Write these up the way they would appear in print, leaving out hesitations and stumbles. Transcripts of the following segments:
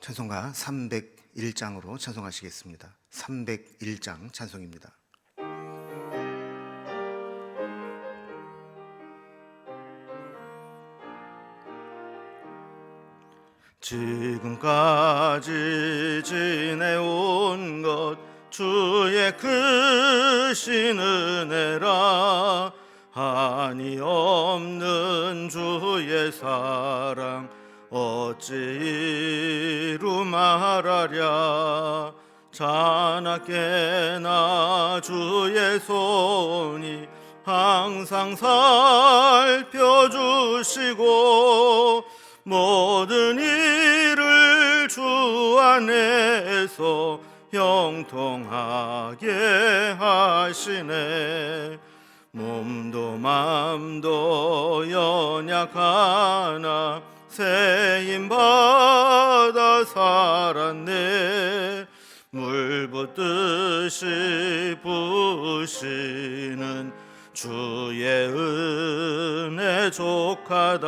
찬송가 301장으로 찬송하시겠습니다. 301장 찬송입니다. 지금까지 지내온 것 주의 크신 은혜라. 한이 없는 주의 사랑 어찌 이루 말하랴. 자나깨나 주의 손이 항상 살펴주시고 모든 일을 주 안에서 형통하게 하시네. 몸도 맘도 연약하나 세임받아 살았네. 물 붓듯이 부으시는 주의 은혜 족하다.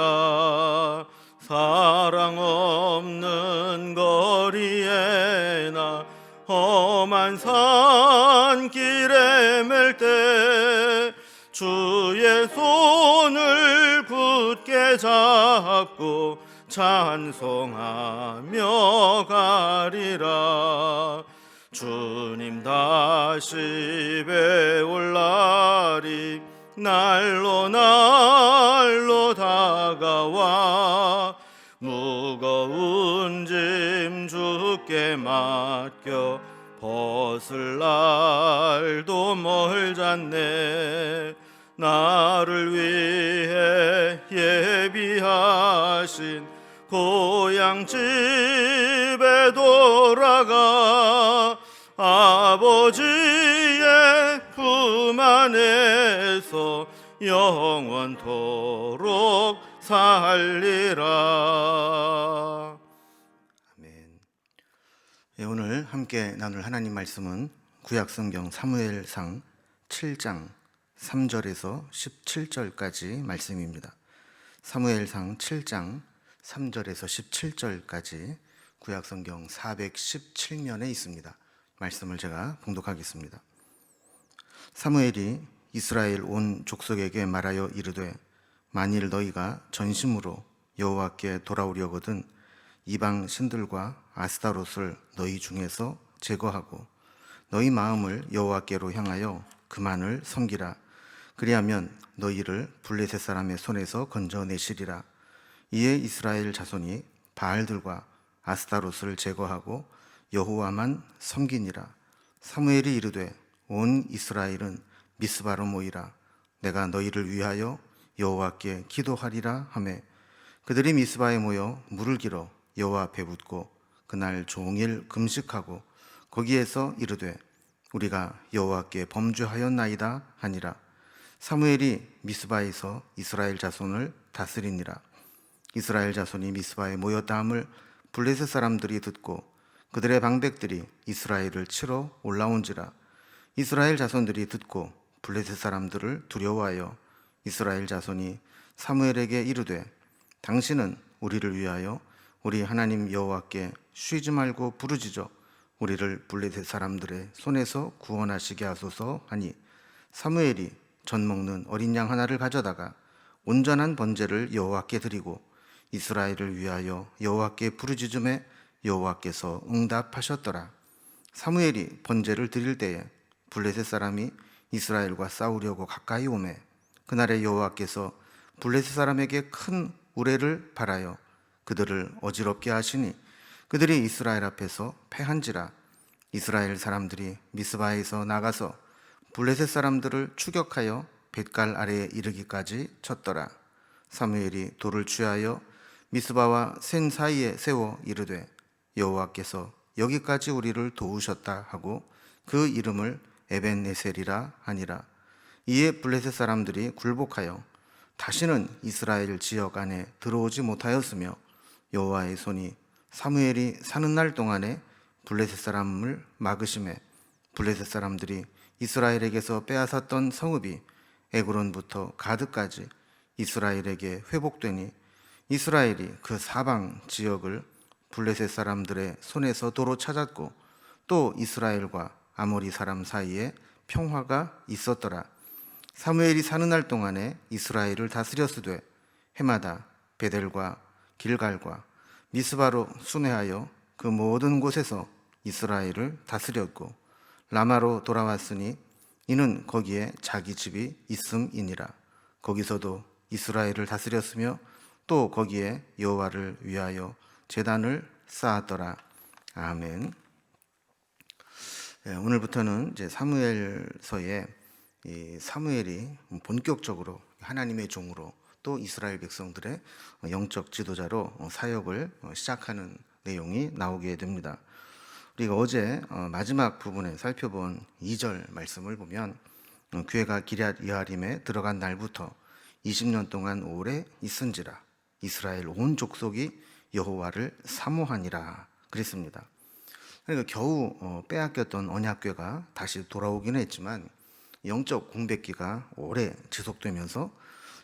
사랑 없는 거리에나 험한 산길에 맬 때 주의 손을 굳게 잡고 찬송하며 가리라. 주님 다시 배울 날이 날로 날로 다가와 무거운 짐 주께 맡겨 벗을 날도 멀잖네. 나를 위해 예비하신 고향 집에 돌아가 아버지의 품 안에서 영원토록 살리라. 아멘. 오늘 함께 나눌 하나님 말씀은 구약성경 사무엘상 7장 3절에서 17절까지 말씀입니다. 사무엘상 7장 3절에서 17절까지 구약성경 417면에 있습니다. 말씀을 제가 봉독하겠습니다. 사무엘이 이스라엘 온 족속에게 말하여 이르되 만일 너희가 전심으로 여호와께 돌아오려거든 이방 신들과 아스타롯을 너희 중에서 제거하고 너희 마음을 여호와께로 향하여 그만을 섬기라. 그리하면 너희를 블레셋 사람의 손에서 건져내시리라. 이에 이스라엘 자손이 바알들과 아스타롯을 제거하고 여호와만 섬기니라. 사무엘이 이르되 온 이스라엘은 미스바로 모이라. 내가 너희를 위하여 여호와께 기도하리라 하매 그들이 미스바에 모여 물을 길어 여호와 앞에 붓고 그날 종일 금식하고 거기에서 이르되 우리가 여호와께 범죄하였나이다 하니라. 사무엘이 미스바에서 이스라엘 자손을 다스리니라. 이스라엘 자손이 미스바에 모였다함을 블레셋 사람들이 듣고 그들의 방백들이 이스라엘을 치러 올라온지라. 이스라엘 자손들이 듣고 블레셋 사람들을 두려워하여 이스라엘 자손이 사무엘에게 이르되 당신은 우리를 위하여 우리 하나님 여호와께 쉬지 말고 부르짖어 우리를 블레셋 사람들의 손에서 구원하시게 하소서 하니 사무엘이 젖 먹는 어린 양 하나를 가져다가 온전한 번제를 여호와께 드리고 이스라엘을 위하여 여호와께 부르짖음에 여호와께서 응답하셨더라. 사무엘이 번제를 드릴 때에 블레셋 사람이 이스라엘과 싸우려고 가까이 오매 그날에 여호와께서 블레셋 사람에게 큰 우레를 발하여 그들을 어지럽게 하시니 그들이 이스라엘 앞에서 패한지라. 이스라엘 사람들이 미스바에서 나가서 블레셋 사람들을 추격하여 뱃갈 아래에 이르기까지 쳤더라. 사무엘이 돌을 취하여 미스바와 센 사이에 세워 이르되 여호와께서 여기까지 우리를 도우셨다 하고 그 이름을 에벤네셀이라 하니라. 이에 블레셋 사람들이 굴복하여 다시는 이스라엘 지역 안에 들어오지 못하였으며 여호와의 손이 사무엘이 사는 날 동안에 블레셋 사람을 막으심에 블레셋 사람들이 이스라엘에게서 빼앗았던 성읍이 에그론부터 가드까지 이스라엘에게 회복되니 이스라엘이 그 사방 지역을 블레셋 사람들의 손에서 도로 찾았고 또 이스라엘과 아모리 사람 사이에 평화가 있었더라. 사무엘이 사는 날 동안에 이스라엘을 다스렸으되 해마다 베델과 길갈과 미스바로 순회하여 그 모든 곳에서 이스라엘을 다스렸고 라마로 돌아왔으니 이는 거기에 자기 집이 있음이니라. 거기서도 이스라엘을 다스렸으며 또 거기에 여호와를 위하여 제단을 쌓았더라. 아멘. 오늘부터는 이제 사무엘서에 이 사무엘이 본격적으로 하나님의 종으로 또 이스라엘 백성들의 영적 지도자로 사역을 시작하는 내용이 나오게 됩니다. 우리가 어제 마지막 부분에 살펴본 2절 말씀을 보면 그가 기럇 여아림에 들어간 날부터 20년 동안 오래 있은지라 이스라엘 온 족속이 여호와를 사모하니라 그랬습니다. 그러니까 겨우 빼앗겼던 언약궤가 다시 돌아오기는 했지만 영적 공백기가 오래 지속되면서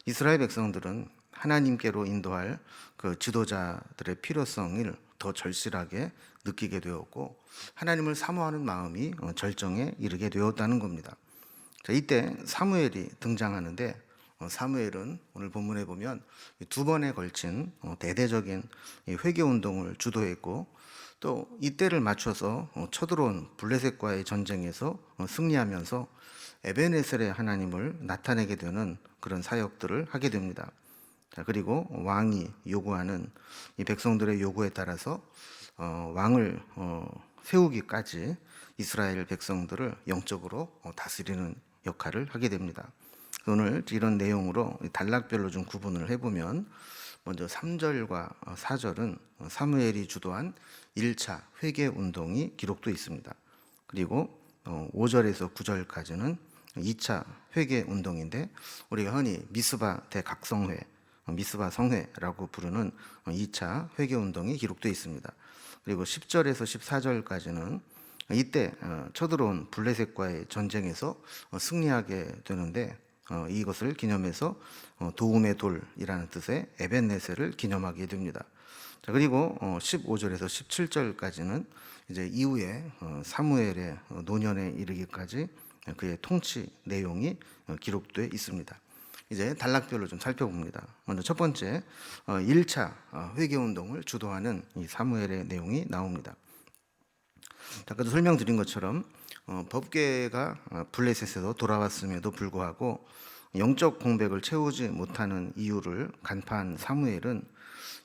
이스라엘 백성들은 하나님께로 인도할 그 지도자들의 필요성을 더 절실하게 느끼게 되었고 하나님을 사모하는 마음이 절정에 이르게 되었다는 겁니다. 자, 이때 사무엘이 등장하는데 사무엘은 오늘 본문에 보면 두 번에 걸친 대대적인 회개 운동을 주도했고 또 이때를 맞춰서 쳐들어온 블레셋과의 전쟁에서 승리하면서 에베네셀의 하나님을 나타내게 되는 그런 사역들을 하게 됩니다. 자, 그리고 왕이 요구하는 이 백성들의 요구에 따라서 왕을 세우기까지 이스라엘 백성들을 영적으로 다스리는 역할을 하게 됩니다. 오늘 이런 내용으로 단락별로 좀 구분을 해보면 먼저 3절과 4절은 사무엘이 주도한 1차 회개 운동이 기록되어 있습니다. 그리고 5절에서 9절까지는 2차 회개 운동인데 우리가 흔히 미스바 대각성회, 미스바 성회라고 부르는 2차 회개 운동이 기록되어 있습니다. 그리고 10절에서 14절까지는 이때 쳐들어온 블레셋과의 전쟁에서 승리하게 되는데 이것을 기념해서 도움의 돌이라는 뜻의 에벤네셀을 기념하게 됩니다. 자, 그리고 15절에서 17절까지는 이제 이후에 사무엘의 노년에 이르기까지 그의 통치 내용이 기록되어 있습니다. 이제 단락별로 좀 살펴봅니다. 먼저 첫 번째 1차 회개운동을 주도하는 이 사무엘의 내용이 나옵니다. 아까도 설명드린 것처럼 법궤가 블레셋에서 돌아왔음에도 불구하고 영적 공백을 채우지 못하는 이유를 간파한 사무엘은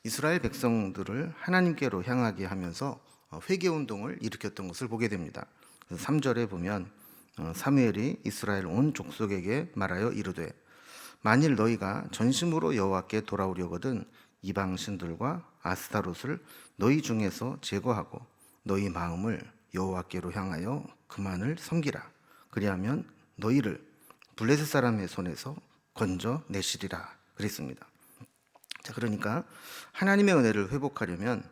이스라엘 백성들을 하나님께로 향하게 하면서 회개운동을 일으켰던 것을 보게 됩니다. 3절에 보면 사무엘이 이스라엘 온 족속에게 말하여 이르되 만일 너희가 전심으로 여호와께 돌아오려거든 이방 신들과 아스타롯을 너희 중에서 제거하고 너희 마음을 여호와께로 향하여 그만을 섬기라. 그리하면 너희를 블레셋 사람의 손에서 건져 내시리라 그랬습니다. 자, 그러니까 하나님의 은혜를 회복하려면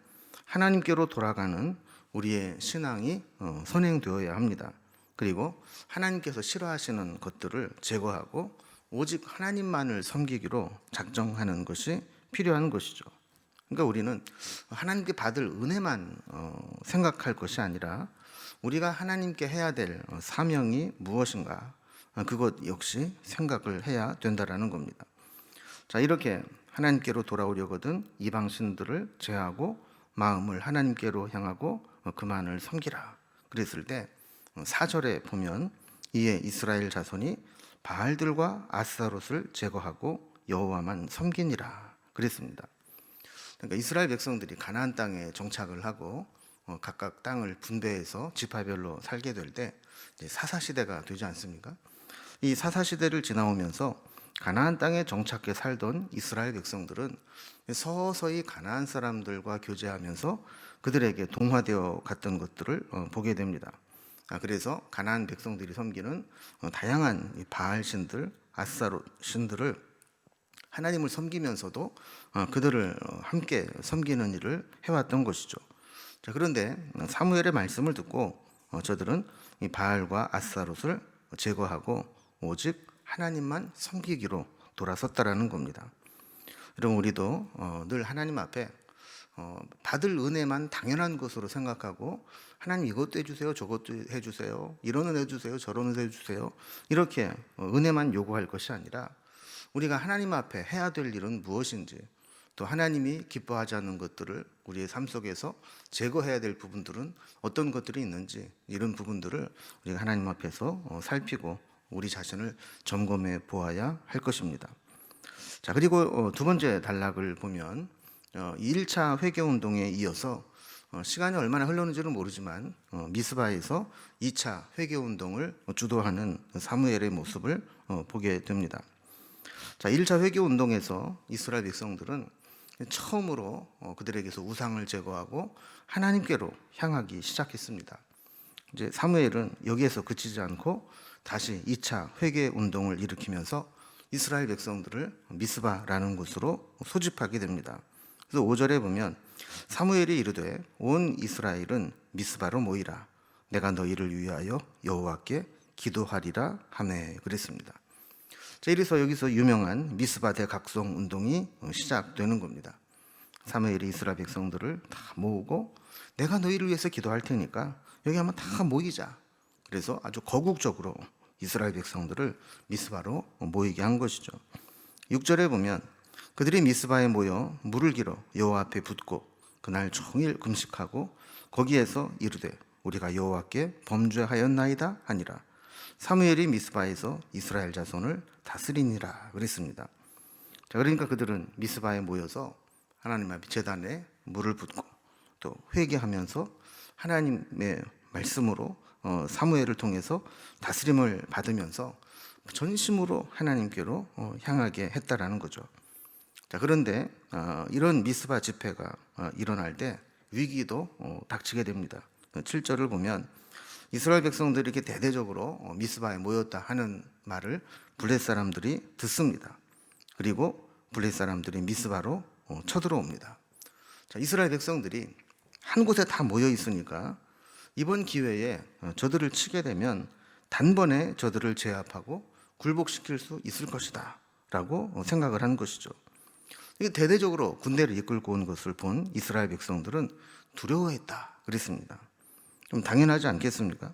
하나님께로 돌아가는 우리의 신앙이 선행되어야 합니다. 그리고 하나님께서 싫어하시는 것들을 제거하고 오직 하나님만을 섬기기로 작정하는 것이 필요한 것이죠. 그러니까 우리는 하나님께 받을 은혜만 생각할 것이 아니라 우리가 하나님께 해야 될 사명이 무엇인가 그것 역시 생각을 해야 된다라는 겁니다. 자, 이렇게 하나님께로 돌아오려거든 이방 신들을 제하고 마음을 하나님께로 향하고 그만을 섬기라 그랬을 때 4절에 보면 이에 이스라엘 자손이 바알들과 아스타롯을 제거하고 여호와만 섬기니라 그랬습니다. 그러니까 이스라엘 백성들이 가나안 땅에 정착을 하고 각각 땅을 분배해서 지파별로 살게 될 때 사사 시대가 되지 않습니까? 이 사사 시대를 지나오면서 가나안 땅에 정착해 살던 이스라엘 백성들은 서서히 가나안 사람들과 교제하면서 그들에게 동화되어 갔던 것들을 보게 됩니다. 그래서 가나안 백성들이 섬기는 다양한 바알 신들, 아스타롯 신들을 하나님을 섬기면서도 그들을 함께 섬기는 일을 해왔던 것이죠. 자, 그런데 사무엘의 말씀을 듣고 저들은 이 바알과 아스타롯을 제거하고 오직 하나님만 섬기기로 돌아섰다라는 겁니다. 여러분, 우리도 늘 하나님 앞에 받을 은혜만 당연한 것으로 생각하고 하나님 이것도 해주세요, 저것도 해주세요, 이러는 해주세요, 저러는 해주세요, 이렇게 은혜만 요구할 것이 아니라 우리가 하나님 앞에 해야 될 일은 무엇인지, 또 하나님이 기뻐하지 않는 것들을 우리의 삶 속에서 제거해야 될 부분들은 어떤 것들이 있는지, 이런 부분들을 우리가 하나님 앞에서 살피고 우리 자신을 점검해 보아야 할 것입니다. 자, 그리고 두 번째 단락을 보면 1차 회개운동에 이어서 시간이 얼마나 흘렀는지는 모르지만 미스바에서 2차 회개운동을 주도하는 사무엘의 모습을 보게 됩니다. 자, 1차 회개운동에서 이스라엘 백성들은 처음으로 그들에게서 우상을 제거하고 하나님께로 향하기 시작했습니다. 이제 사무엘은 여기에서 그치지 않고 다시 2차 회개운동을 일으키면서 이스라엘 백성들을 미스바라는 곳으로 소집하게 됩니다. 그래서 5절에 보면 사무엘이 이르되 온 이스라엘은 미스바로 모이라, 내가 너희를 위하여 여호와께 기도하리라 하매 그랬습니다. 자, 이래서 여기서 유명한 미스바 대각성 운동이 시작되는 겁니다. 사무엘이 이스라엘 백성들을 다 모으고 내가 너희를 위해서 기도할 테니까 여기 한번 다 모이자. 그래서 아주 거국적으로 이스라엘 백성들을 미스바로 모이게 한 것이죠. 6절에 보면 그들이 미스바에 모여 물을 길어 여호와 앞에 붓고 그날 종일 금식하고 거기에서 이르되 우리가 여호와께 범죄하였나이다 하니라. 사무엘이 미스바에서 이스라엘 자손을 다스리니라 그랬습니다. 자, 그러니까 그들은 미스바에 모여서 하나님 앞에 제단에 물을 붓고 또 회개하면서 하나님의 말씀으로 사무엘을 통해서 다스림을 받으면서 전심으로 하나님께로 향하게 했다라는 거죠. 자, 그런데 이런 미스바 집회가 일어날 때 위기도 닥치게 됩니다. 7절을 보면 이스라엘 백성들이 이렇게 대대적으로 미스바에 모였다 하는 말을 블레 사람들이 듣습니다. 그리고 블레 사람들이 미스바로 쳐들어옵니다. 자, 이스라엘 백성들이 한 곳에 다 모여 있으니까 이번 기회에 저들을 치게 되면 단번에 저들을 제압하고 굴복시킬 수 있을 것이다 라고 생각을 한 것이죠. 이게 대대적으로 군대를 이끌고 온 것을 본 이스라엘 백성들은 두려워했다 그랬습니다. 좀 당연하지 않겠습니까?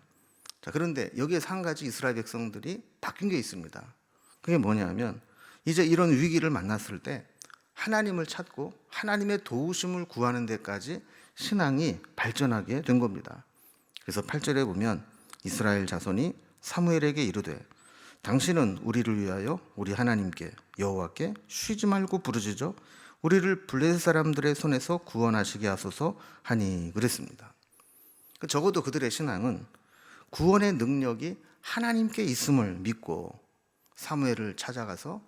자, 그런데 여기에서 한 가지 이스라엘 백성들이 바뀐 게 있습니다. 그게 뭐냐면 이제 이런 위기를 만났을 때 하나님을 찾고 하나님의 도우심을 구하는 데까지 신앙이 발전하게 된 겁니다. 그래서 8절에 보면 이스라엘 자손이 사무엘에게 이르되 당신은 우리를 위하여 우리 하나님께 여호와께 쉬지 말고 부르짖어 우리를 블레셋 사람들의 손에서 구원하시게 하소서 하니 그랬습니다. 적어도 그들의 신앙은 구원의 능력이 하나님께 있음을 믿고 사무엘을 찾아가서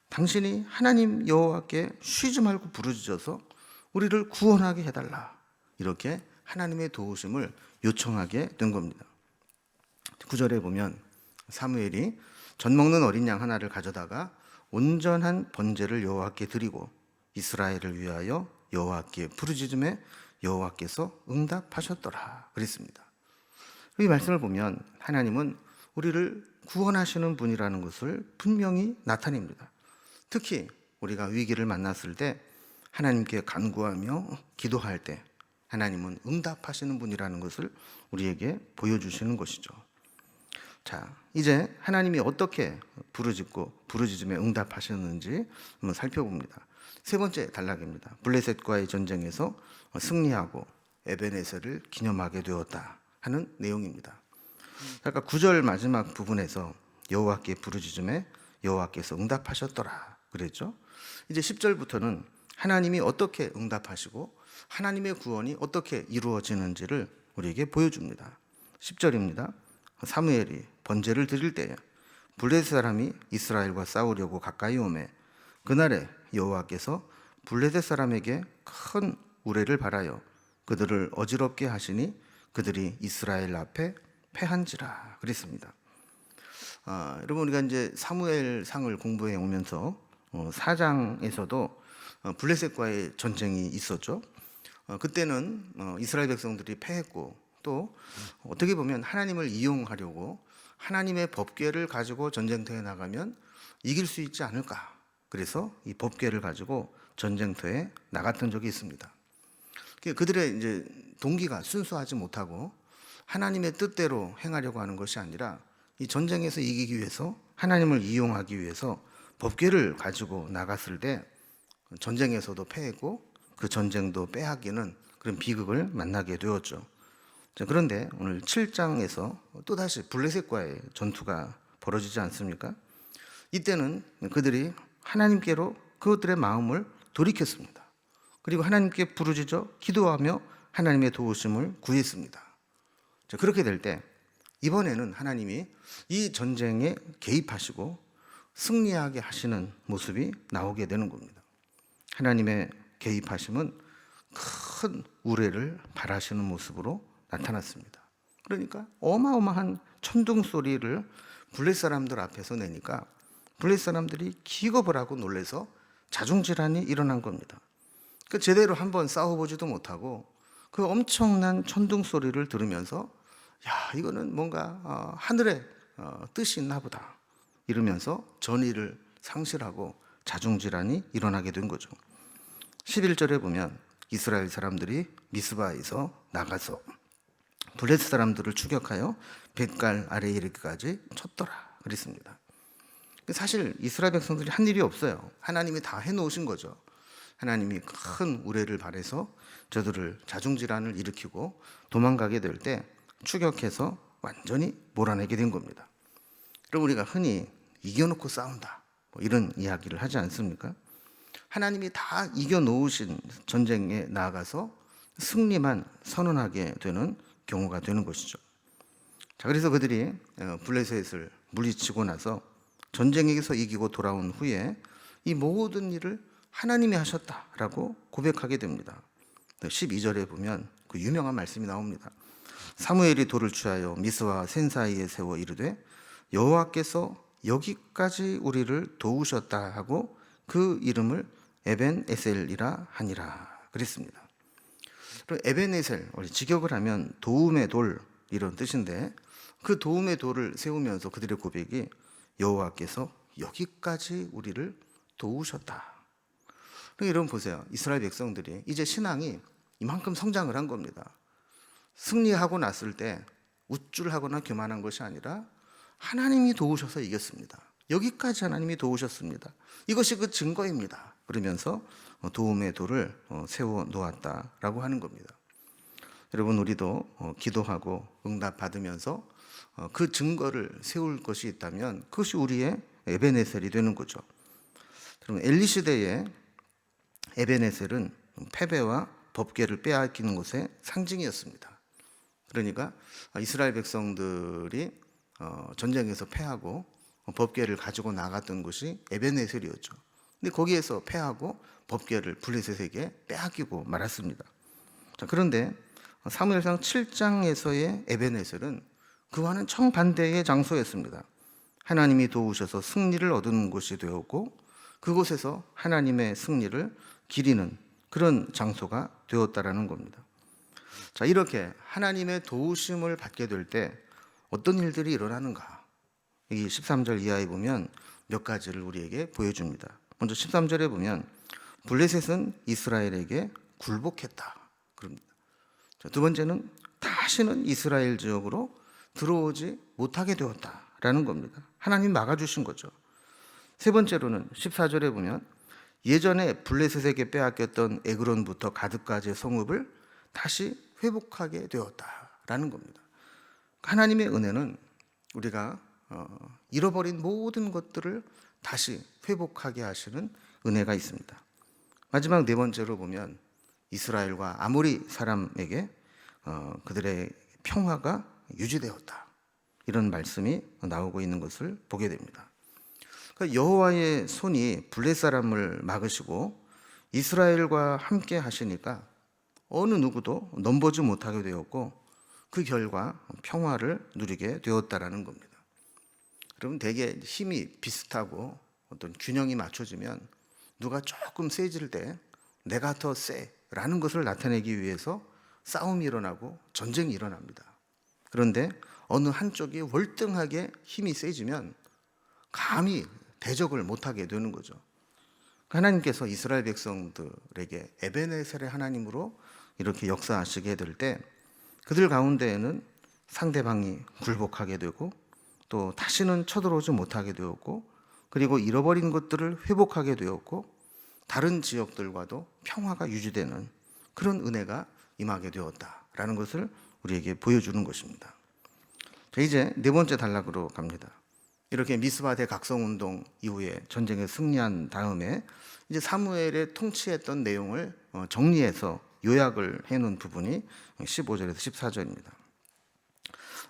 당신이 하나님 여호와께 쉬지 말고 부르짖어서 우리를 구원하게 해달라, 이렇게 하나님의 도우심을 요청하게 된 겁니다. 9절에 보면 사무엘이 젖 먹는 어린 양 하나를 가져다가 온전한 번제를 여호와께 드리고 이스라엘을 위하여 여호와께 부르짖음에 여호와께서 응답하셨더라 그랬습니다. 이 말씀을 보면 하나님은 우리를 구원하시는 분이라는 것을 분명히 나타냅니다. 특히 우리가 위기를 만났을 때 하나님께 간구하며 기도할 때 하나님은 응답하시는 분이라는 것을 우리에게 보여주시는 것이죠. 자, 이제 하나님이 어떻게 부르짖음에 응답하셨는지 한번 살펴봅니다. 세 번째 단락입니다. 블레셋과의 전쟁에서 승리하고 에베네셀을 기념하게 되었다 하는 내용입니다. 아까 9절 마지막 부분에서 여호와께 부르짖음에 여호와께서 응답하셨더라 그랬죠. 이제 10절부터는 하나님이 어떻게 응답하시고 하나님의 구원이 어떻게 이루어지는지를 우리에게 보여줍니다. 10절입니다. 사무엘이 번제를 드릴 때에 블레셋 사람이 이스라엘과 싸우려고 가까이 오매 그날에 여호와께서 블레셋 사람에게 큰 우레를 발하여 그들을 어지럽게 하시니 그들이 이스라엘 앞에 패한지라 그랬습니다. 여러분, 우리가 이제 사무엘 상을 공부해 오면서 4장에서도 블레셋과의 전쟁이 있었죠. 그때는 이스라엘 백성들이 패했고 또 어떻게 보면 하나님을 이용하려고 하나님의 법궤를 가지고 전쟁터에 나가면 이길 수 있지 않을까, 그래서 이 법궤를 가지고 전쟁터에 나갔던 적이 있습니다. 그들의 이제 동기가 순수하지 못하고 하나님의 뜻대로 행하려고 하는 것이 아니라 이 전쟁에서 이기기 위해서 하나님을 이용하기 위해서 법궤를 가지고 나갔을 때 전쟁에서도 패했고 그 전쟁도 빼앗기는 그런 비극을 만나게 되었죠. 자, 그런데 오늘 7장에서 또다시 블레셋과의 전투가 벌어지지 않습니까? 이때는 그들이 하나님께로 그것들의 마음을 돌이켰습니다. 그리고 하나님께 부르짖어 기도하며 하나님의 도우심을 구했습니다. 자, 그렇게 될 때 이번에는 하나님이 이 전쟁에 개입하시고 승리하게 하시는 모습이 나오게 되는 겁니다. 하나님의 개입하심은 큰 우레를 발하시는 모습으로 나타났습니다. 그러니까 어마어마한 천둥 소리를 블레 사람들 앞에서 내니까 블레 사람들이 기겁을 하고 놀래서 자중질환이 일어난 겁니다. 제대로 한번 싸워보지도 못하고 그 엄청난 천둥 소리를 들으면서 야, 이거는 뭔가 하늘의 뜻이 있나 보다 이러면서 전의를 상실하고 자중질환이 일어나게 된 거죠. 11절에 보면 이스라엘 사람들이 미스바에서 나가서 블레셋 사람들을 추격하여 벳갈 아래에 이르기까지 쳤더라 그랬습니다. 사실 이스라엘 백성들이 한 일이 없어요. 하나님이 다 해놓으신 거죠. 하나님이 큰 우레를 발해서 저들을 자중질환을 일으키고 도망가게 될 때 추격해서 완전히 몰아내게 된 겁니다. 그럼 우리가 흔히 이겨놓고 싸운다 이런 이야기를 하지 않습니까? 하나님이 다 이겨놓으신 전쟁에 나아가서 승리만 선언하게 되는 경우가 되는 것이죠. 자, 그래서 그들이 블레셋을 물리치고 나서 전쟁에서 이기고 돌아온 후에 이 모든 일을 하나님이 하셨다라고 고백하게 됩니다. 12절에 보면 그 유명한 말씀이 나옵니다. 사무엘이 돌을 취하여 미스와 센 사이에 세워 이르되 여호와께서 여기까지 우리를 도우셨다 하고 그 이름을 에벤에셀이라 하니라 그랬습니다. 에벤에셀, 우리 직역을 하면 도움의 돌 이런 뜻인데 그 도움의 돌을 세우면서 그들의 고백이 여호와께서 여기까지 우리를 도우셨다. 여러분 보세요. 이스라엘 백성들이 이제 신앙이 이만큼 성장을 한 겁니다. 승리하고 났을 때 우쭐하거나 교만한 것이 아니라 하나님이 도우셔서 이겼습니다. 여기까지 하나님이 도우셨습니다. 이것이 그 증거입니다. 그러면서 도움의 돌을 세워 놓았다라고 하는 겁니다. 여러분 우리도 기도하고 응답 받으면서 그 증거를 세울 것이 있다면 그것이 우리의 에벤에셀이 되는 거죠. 그럼 엘리 시대의 에벤에셀은 패배와 법궤를 빼앗기는 것의 상징이었습니다. 그러니까 이스라엘 백성들이 전쟁에서 패하고 법궤를 가지고 나갔던 곳이 에벤에셀이었죠. 근데 거기에서 패하고 법궤를 블레셋에게 빼앗기고 말았습니다. 자, 그런데 사무엘상 7장에서의 에벤에셀은 그와는 정반대의 장소였습니다. 하나님이 도우셔서 승리를 얻은 곳이 되었고 그곳에서 하나님의 승리를 기리는 그런 장소가 되었다라는 겁니다. 자, 이렇게 하나님의 도우심을 받게 될 때 어떤 일들이 일어나는가? 여기 13절 이하에 보면 몇 가지를 우리에게 보여줍니다. 먼저 13절에 보면 블레셋은 이스라엘에게 굴복했다 그럽니다. 자, 두 번째는 다시는 이스라엘 지역으로 들어오지 못하게 되었다라는 겁니다. 하나님 막아주신 거죠. 세 번째로는 14절에 보면 예전에 블레셋에게 빼앗겼던 에그론부터 가드까지의 성읍을 다시 회복하게 되었다라는 겁니다. 하나님의 은혜는 우리가 잃어버린 모든 것들을 다시 회복하게 하시는 은혜가 있습니다. 마지막 네 번째로 보면 이스라엘과 아모리 사람에게 그들의 평화가 유지되었다. 이런 말씀이 나오고 있는 것을 보게 됩니다. 그러니까 여호와의 손이 블레 사람을 막으시고 이스라엘과 함께 하시니까 어느 누구도 넘보지 못하게 되었고 그 결과 평화를 누리게 되었다라는 겁니다. 여러분 대개 힘이 비슷하고 어떤 균형이 맞춰지면 누가 조금 세질 때 내가 더 세라는 것을 나타내기 위해서 싸움이 일어나고 전쟁이 일어납니다. 그런데 어느 한쪽이 월등하게 힘이 세지면 감히 대적을 못하게 되는 거죠. 하나님께서 이스라엘 백성들에게 에베네셀의 하나님으로 이렇게 역사하시게 될 때 그들 가운데에는 상대방이 굴복하게 되고 또 다시는 쳐들어오지 못하게 되었고 그리고 잃어버린 것들을 회복하게 되었고 다른 지역들과도 평화가 유지되는 그런 은혜가 임하게 되었다라는 것을 우리에게 보여주는 것입니다. 자, 이제 네 번째 단락으로 갑니다. 이렇게 미스바 대각성운동 이후에 전쟁에 승리한 다음에 이제 사무엘의 통치했던 내용을 정리해서 요약을 해놓은 부분이 15절에서 14절입니다.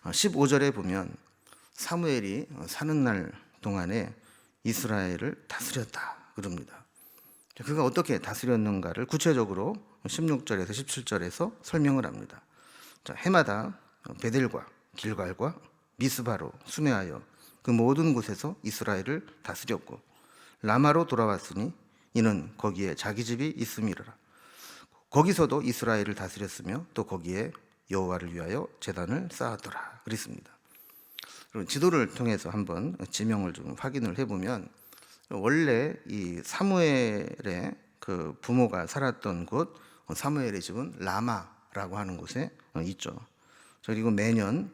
15절에 보면 사무엘이 사는 날 동안에 이스라엘을 다스렸다 그럽니다. 그가 어떻게 다스렸는가를 구체적으로 16절에서 17절에서 설명을 합니다. 자, 해마다 베델과 길갈과 미스바로 순회하여 그 모든 곳에서 이스라엘을 다스렸고 라마로 돌아왔으니 이는 거기에 자기 집이 있음이라. 거기서도 이스라엘을 다스렸으며 또 거기에 여호와를 위하여 제단을 쌓았더라 그랬습니다. 그럼 지도를 통해서 한번 지명을 좀 확인을 해보면 원래 이 사무엘의 그 부모가 살았던 곳 사무엘의 집은 라마라고 하는 곳에 있죠. 그리고 매년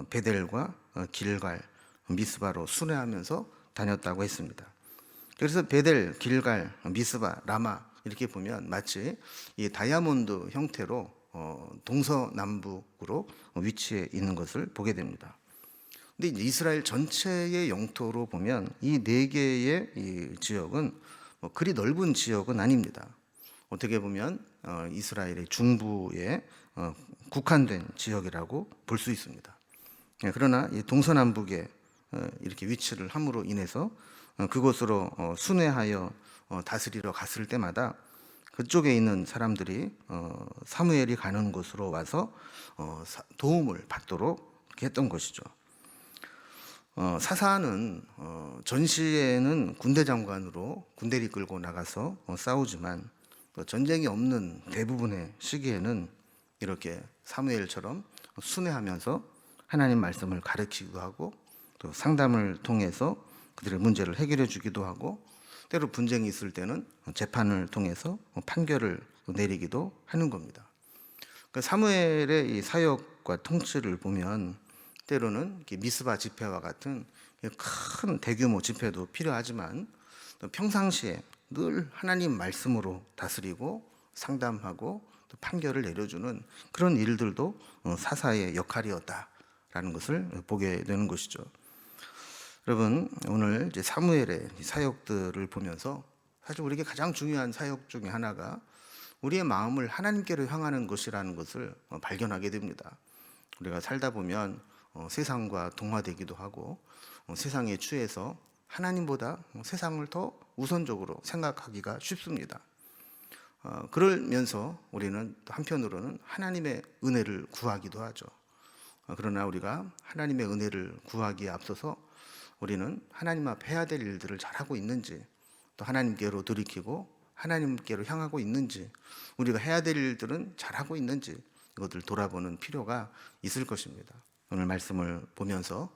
베델과 길갈, 미스바로 순회하면서 다녔다고 했습니다. 그래서 베델, 길갈, 미스바, 라마 이렇게 보면 마치 이 다이아몬드 형태로 동서남북으로 위치해 있는 것을 보게 됩니다. 근데 이제 이스라엘 전체의 영토로 보면 이 네 개의 이 지역은 그리 넓은 지역은 아닙니다. 어떻게 보면 이스라엘의 중부에 국한된 지역이라고 볼 수 있습니다. 그러나 이 동서남북에 이렇게 위치를 함으로 인해서 그곳으로 순회하여 다스리러 갔을 때마다 그쪽에 있는 사람들이 사무엘이 가는 곳으로 와서 도움을 받도록 했던 것이죠. 사사는 전시에는 군대 장관으로 군대를 이끌고 나가서 싸우지만 전쟁이 없는 대부분의 시기에는 이렇게 사무엘처럼 순회하면서 하나님 말씀을 가르치기도 하고 또 상담을 통해서 그들의 문제를 해결해 주기도 하고 때로 분쟁이 있을 때는 재판을 통해서 판결을 내리기도 하는 겁니다. 사무엘의 이 사역과 통치를 보면 때로는 미스바 집회와 같은 큰 대규모 집회도 필요하지만 평상시에 늘 하나님 말씀으로 다스리고 상담하고 또 판결을 내려주는 그런 일들도 사사의 역할이었다라는 것을 보게 되는 것이죠. 여러분, 오늘 이제 사무엘의 사역들을 보면서 사실 우리에게 가장 중요한 사역 중에 하나가 우리의 마음을 하나님께로 향하는 것이라는 것을 발견하게 됩니다. 우리가 살다 보면 세상과 동화되기도 하고 세상에 취해서 하나님보다 세상을 더 우선적으로 생각하기가 쉽습니다. 그러면서 우리는 한편으로는 하나님의 은혜를 구하기도 하죠. 그러나 우리가 하나님의 은혜를 구하기에 앞서서 우리는 하나님 앞에 해야 될 일들을 잘하고 있는지 또 하나님께로 돌이키고 하나님께로 향하고 있는지 우리가 해야 될 일들은 잘하고 있는지 이것을 돌아보는 필요가 있을 것입니다. 오늘 말씀을 보면서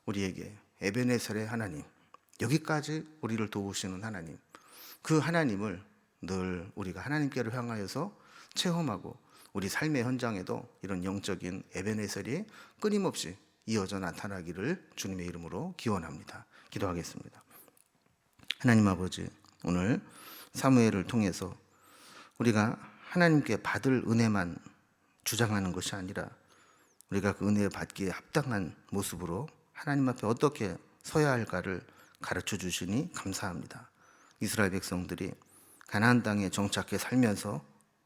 우리에게 에베네셀의 하나님, 여기까지 우리를 도우시는 하나님, 그 하나님을 늘 우리가 하나님께로 향하여서 체험하고 우리 삶의 현장에도 이런 영적인 에베네셀이 끊임없이 이어져 나타나기를 주님의 이름으로 기원합니다. 기도하겠습니다. 하나님 아버지, 오늘 사무엘을 통해서 우리가 하나님께 받을 은혜만 주장하는 것이 아니라 우리가 그 은혜 받기에 합당한 모습으로 하나님 앞에 어떻게 서야 할까를 가르쳐 주시니 감사합니다. 이스라엘 백성들이 가나안 땅에 정착해 살면서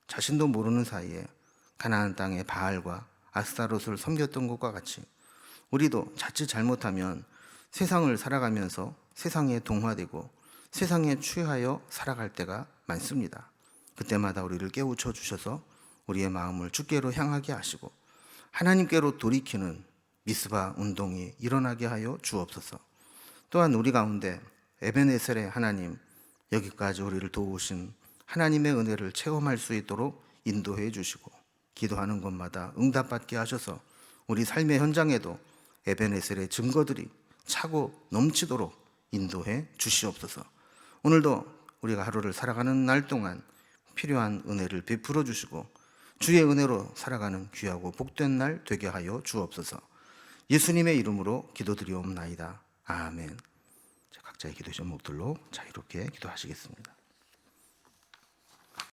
자신도 모르는 사이에 가나안 땅의 바알과 아스타롯을 섬겼던 것과 같이 우리도 자칫 잘못하면 세상을 살아가면서 세상에 동화되고 세상에 취하여 살아갈 때가 많습니다. 그때마다 우리를 깨우쳐 주셔서 우리의 마음을 주께로 향하게 하시고 하나님께로 돌이키는 미스바 운동이 일어나게 하여 주옵소서. 또한 우리 가운데 에베네셀의 하나님, 여기까지 우리를 도우신 하나님의 은혜를 체험할 수 있도록 인도해 주시고 기도하는 곳마다 응답받게 하셔서 우리 삶의 현장에도 에베네셀의 증거들이 차고 넘치도록 인도해 주시옵소서. 오늘도 우리가 하루를 살아가는 날 동안 필요한 은혜를 베풀어 주시고 주의 은혜로 살아가는 귀하고 복된 날 되게 하여 주옵소서. 예수님의 이름으로 기도드리옵나이다. 아멘. 각자의 기도 제목들로 자유롭게 기도하시겠습니다.